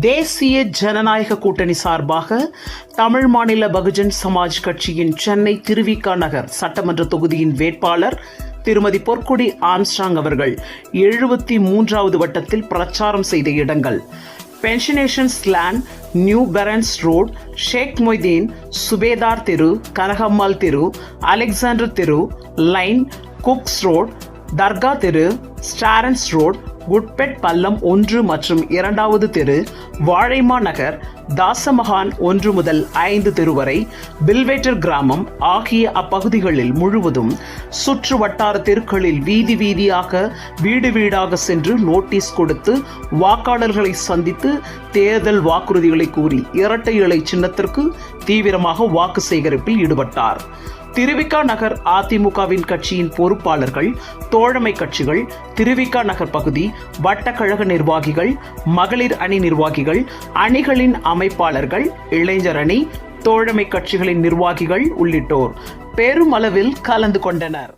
தேசிய ஜனநாயக கூட்டணி சார்பாக தமிழ் மாநில பகுஜன் சமாஜ் கட்சியின் சென்னை திருவிக நகர் சட்டமன்ற தொகுதியின் வேட்பாளர் திருமதி பொற்கொடி ஆம்ஸ்ட்ராங் அவர்கள் 73வது வட்டத்தில் பிரச்சாரம் செய்த இடங்கள்: பென்ஷனேஷன்ஸ் லேண்ட், நியூ பெரன்ஸ் ரோட், ஷேக் மொய்தீன், சுபேதார் தெரு, கனகம்மாள் தெரு, அலெக்சாண்டர் தெரு, லைன், குக்ஸ் ரோட், தர்கா தெரு, ஸ்டாரன்ஸ் ரோட், குட்பெட் பல்லம் 1 மற்றும் 2வது தெரு, வாழைமா நகர், தாசமகான் 1 முதல் 5 தெரு வரை, பில்வேட்டர் கிராமம் ஆகிய அப்பகுதிகளில் முழுவதும் சுற்று வட்டார தெருக்களில் வீதி வீதியாக வீடு வீடாக சென்று நோட்டீஸ் கொடுத்து வாக்காளர்களை சந்தித்து தேர்தல் வாக்குறுதிகளை கூறி இரட்டை இலை சின்னத்திற்கு தீவிரமாக வாக்கு சேகரிப்பில் ஈடுபட்டார். திருவிக நகர் அதிமுகவின் கட்சியின் பொறுப்பாளர்கள், தோழமை கட்சிகள், திருவிக நகர் பகுதி வட்டக்கழக நிர்வாகிகள், மகளிர் அணி நிர்வாகிகள், அணிகளின் அமைப்பாளர்கள், இளைஞர் அணி, தோழமை கட்சிகளின் நிர்வாகிகள் உள்ளிட்டோர் பெருமளவில் கலந்து கொண்டனர்.